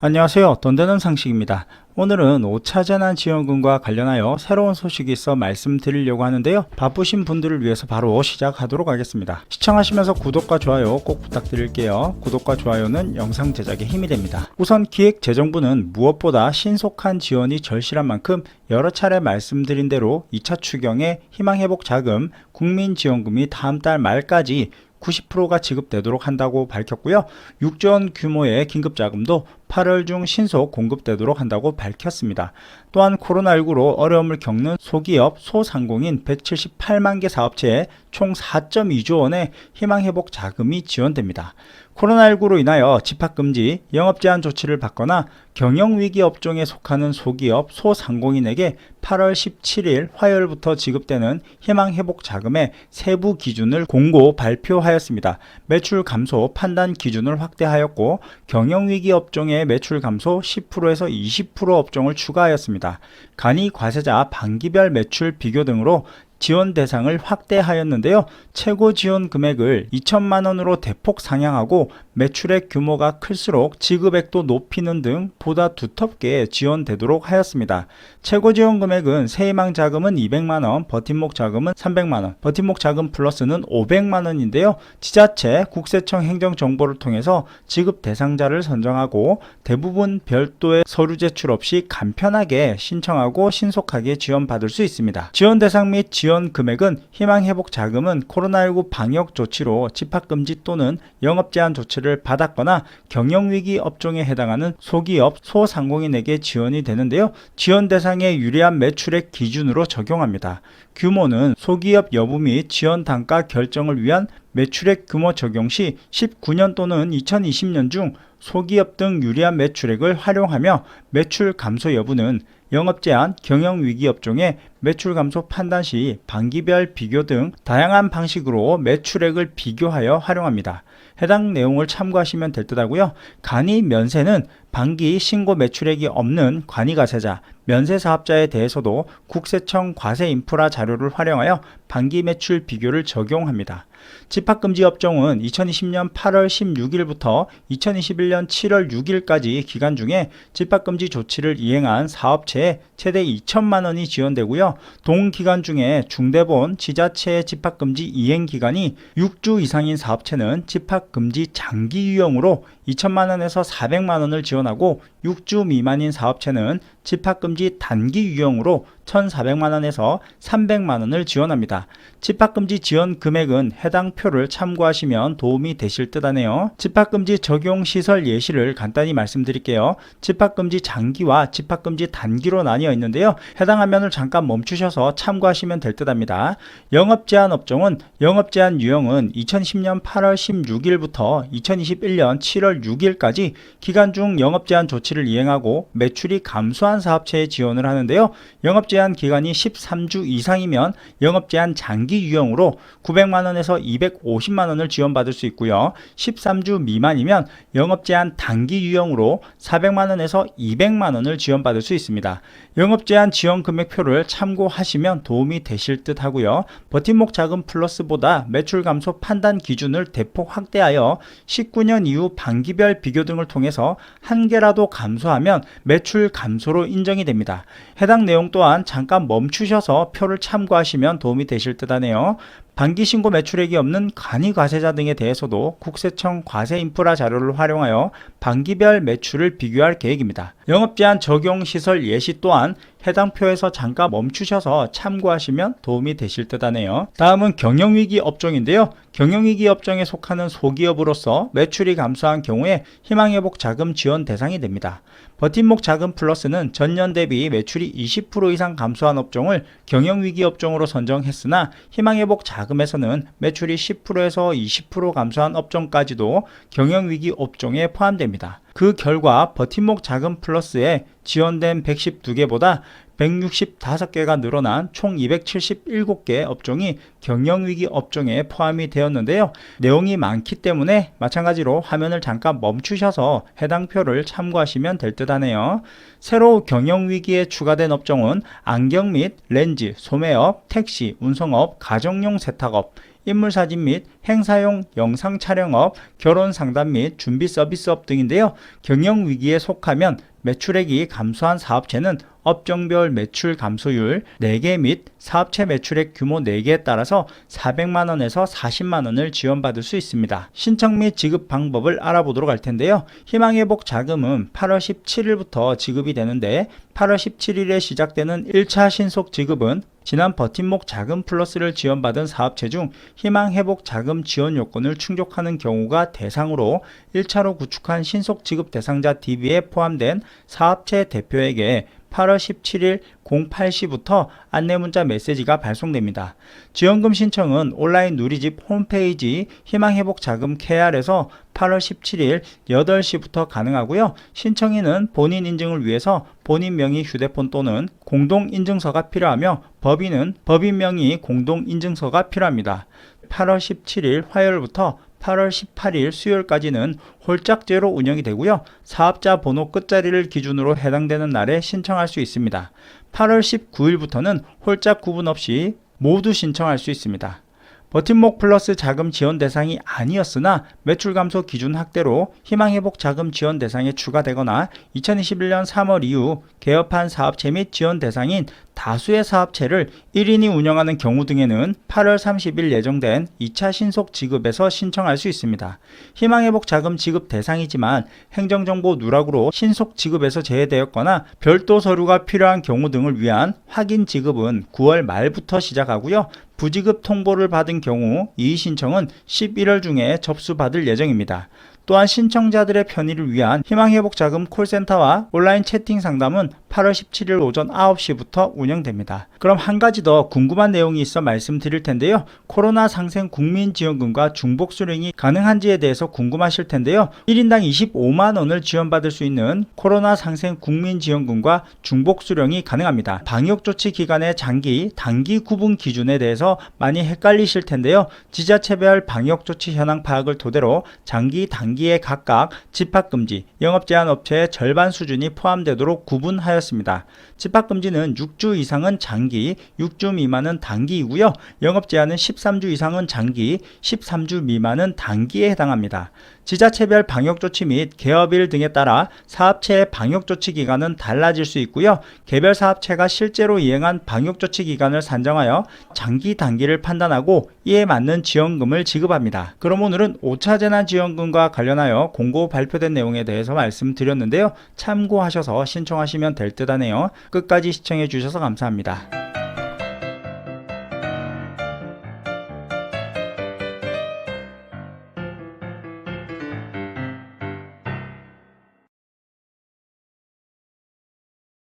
안녕하세요. 돈 되는 상식입니다. 오늘은 5차 재난지원금과 관련하여 새로운 소식이 있어 말씀드리려고 하는데요. 바쁘신 분들을 위해서 바로 시작하도록 하겠습니다. 시청하시면서 구독과 좋아요 꼭 부탁드릴게요. 구독과 좋아요는 영상 제작에 힘이 됩니다. 우선 기획재정부는 무엇보다 신속한 지원이 절실한 만큼 여러 차례 말씀드린 대로 2차 추경의 희망회복자금, 국민지원금이 다음 달 말까지 90%가 지급되도록 한다고 밝혔고요. 6조 원 규모의 긴급자금도 8월 중 신속 공급되도록 한다고 밝혔습니다. 또한 코로나19로 어려움을 겪는 소기업, 소상공인 178만 개 사업체에 총 4.2조 원의 희망회복 자금이 지원됩니다. 코로나19로 인하여 집합금지, 영업제한 조치를 받거나 경영위기 업종에 속하는 소기업, 소상공인에게 8월 17일 화요일부터 지급되는 희망회복 자금의 세부 기준을 공고 발표하였습니다. 매출 감소 판단 기준을 확대하였고 경영위기 업종의 매출 감소 10%에서 20% 업종을 추가하였습니다. 간이 과세자 반기별 매출 비교 등으로 지원 대상을 확대하였는데요. 최고 지원 금액을 2천만 원으로 대폭 상향하고 매출액 규모가 클수록 지급액도 높이는 등 보다 두텁게 지원되도록 하였습니다. 최고 지원 금액은 새희망 자금은 200만 원, 버팀목 자금은 300만 원, 버팀목 자금 플러스는 500만 원인데요. 지자체, 국세청 행정 정보를 통해서 지급 대상자를 선정하고 대부분 별도의 서류 제출 없이 간편하게 신청하고 신속하게 지원받을 수 있습니다. 지원 대상 및 지원 금액은 희망회복 자금은 코로나19 방역 조치로 집합금지 또는 영업제한 조치를 받았거나 경영위기 업종에 해당하는 소기업, 소상공인에게 지원이 되는데요. 지원 대상의 유리한 매출액 기준으로 적용합니다. 규모는 소기업 여부 및 지원 단가 결정을 위한 매출액 규모 적용 시 19년 또는 2020년 중 소기업 등 유리한 매출액을 활용하며 매출 감소 여부는 영업제한, 경영위기 업종의 매출 감소 판단 시 반기별 비교 등 다양한 방식으로 매출액을 비교하여 활용합니다. 해당 내용을 참고하시면 될 듯하고요. 간이 면세는 반기 신고 매출액이 없는 관이가세자, 면세사업자에 대해서도 국세청 과세인프라 자료를 활용하여 반기 매출 비교를 적용합니다. 집합금지 업종은 2020년 8월 16일부터 2021년 7월 6일까지 기간 중에 집합금지 조치를 이행한 사업체에 최대 2천만 원이 지원되고요. 동기간 중에 중대본 지자체의 집합금지 이행 기간이 6주 이상인 사업체는 집합금지 장기 유형으로 2천만 원에서 400만 원을 지원하고 6주 미만인 사업체는 집합금지 단기 유형으로 1,400만 원에서 300만 원을 지원합니다. 집합금지 지원 금액은 해당 표를 참고하시면 도움이 되실 듯 하네요. 집합금지 적용 시설 예시를 간단히 말씀드릴게요. 집합금지 장기와 집합금지 단기로 나뉘어 있는데요. 해당 화면을 잠깐 멈추셔서 참고하시면 될 듯 합니다. 영업제한 업종은 영업제한 유형은 2010년 8월 16일부터 2021년 7월 6일까지 기간 중 영업제한 조치를 이행하고 매출이 감소한 사업체에 지원을 하는데요. 영업제한 기간이 13주 이상이면 영업제한 장기 유형으로 900만 원에서 250만 원을 지원받을 수 있고요. 13주 미만이면 영업제한 단기 유형으로 400만 원에서 200만 원을 지원받을 수 있습니다. 영업제한 지원 금액표를 참고하시면 도움이 되실 듯 하고요. 버팀목 자금 플러스보다 매출 감소 판단 기준을 대폭 확대하여 19년 이후 반기별 비교 등을 통해서 한 개라도 감소하면 매출 감소로 인정이 됩니다. 해당 내용 또한 잠깐 멈추셔서 표를 참고하시면 도움이 되실 듯 하네요. 반기 신고 매출액이 없는 간이 과세자 등에 대해서도 국세청 과세인프라 자료를 활용하여 반기별 매출을 비교할 계획입니다. 영업제한 적용 시설 예시 또한 해당 표에서 잠깐 멈추셔서 참고하시면 도움이 되실 듯 하네요. 다음은 경영위기 업종인데요. 경영위기 업종에 속하는 소기업으로서 매출이 감소한 경우에 희망회복 자금 지원 대상이 됩니다. 버팀목 자금 플러스는 전년 대비 매출이 20% 이상 감소한 업종을 경영위기 업종으로 선정했으나 희망회복 자금에서는 매출이 10%에서 20% 감소한 업종까지도 경영위기 업종에 포함됩니다. 그 결과 버팀목 자금 플러스에 지원된 112개보다 165개가 늘어난 총 277개 업종이 경영위기 업종에 포함이 되었는데요. 내용이 많기 때문에 마찬가지로 화면을 잠깐 멈추셔서 해당 표를 참고하시면 될 듯 하네요. 새로 경영위기에 추가된 업종은 안경 및 렌즈, 소매업, 택시, 운송업, 가정용 세탁업, 인물사진 및 행사용 영상 촬영업, 결혼 상담 및 준비 서비스업 등인데요. 경영위기에 속하면 매출액이 감소한 사업체는 업종별 매출 감소율 4개 및 사업체 매출액 규모 4개에 따라서 400만원에서 40만원을 지원받을 수 있습니다. 신청 및 지급 방법을 알아보도록 할 텐데요. 희망회복 자금은 8월 17일부터 지급이 되는데 8월 17일에 시작되는 1차 신속 지급은 지난 버팀목 자금 플러스를 지원받은 사업체 중 희망회복 자금 지원 요건을 충족하는 경우가 대상으로 1차로 구축한 신속 지급 대상자 DB에 포함된 사업체 대표에게 8월 17일 08시부터 안내문자 메시지가 발송됩니다. 지원금 신청은 온라인 누리집 홈페이지 희망회복자금 KR에서 8월 17일 8시부터 가능하고요. 신청인은 본인 인증을 위해서 본인 명의 휴대폰 또는 공동인증서가 필요하며 법인은 법인 명의 공동인증서가 필요합니다. 8월 17일 화요일부터 8월 18일 수요일까지는 홀짝제로 운영이 되고요. 사업자 번호 끝자리를 기준으로 해당되는 날에 신청할 수 있습니다. 8월 19일부터는 홀짝 구분 없이 모두 신청할 수 있습니다. 버팀목 플러스 자금 지원 대상이 아니었으나 매출 감소 기준 확대로 희망회복 자금 지원 대상에 추가되거나 2021년 3월 이후 개업한 사업체 및 지원 대상인 다수의 사업체를 1인이 운영하는 경우 등에는 8월 30일 예정된 2차 신속 지급에서 신청할 수 있습니다. 희망회복 자금 지급 대상이지만 행정정보 누락으로 신속 지급에서 제외되었거나 별도 서류가 필요한 경우 등을 위한 확인 지급은 9월 말부터 시작하고요. 부지급 통보를 받은 경우 이의 신청은 11월 중에 접수받을 예정입니다. 또한 신청자들의 편의를 위한 희망회복자금 콜센터와 온라인 채팅 상담은 8월 17일 오전 9시부터 운영됩니다. 그럼 한 가지 더 궁금한 내용이 있어 말씀드릴 텐데요. 코로나 상생 국민지원금과 중복 수령이 가능한지에 대해서 궁금하실 텐데요. 1인당 25만원을 지원받을 수 있는 코로나 상생 국민지원금과 중복 수령이 가능합니다. 방역조치 기간의 장기, 단기 구분 기준에 대해서 많이 헷갈리실 텐데요. 지자체별 방역조치 현황 파악을 토대로 장기, 단기에 각각 집합금지, 영업제한 업체의 절반 수준이 포함되도록 구분하였습니다. 집합금지는 6주 이상은 장기, 6주 미만은 단기이고요. 영업제한은 13주 이상은 장기, 13주 미만은 단기에 해당합니다. 지자체별 방역조치 및 개업일 등에 따라 사업체의 방역조치 기간은 달라질 수 있고요. 개별 사업체가 실제로 이행한 방역조치 기간을 산정하여 장기, 단기를 판단하고 이에 맞는 지원금을 지급합니다. 그럼 오늘은 5차 재난지원금과 관련하여 공고 발표된 내용에 대해서 말씀드렸는데요. 참고하셔서 신청하시면 될 듯 하네요. 끝까지 시청해 주셔서 감사합니다.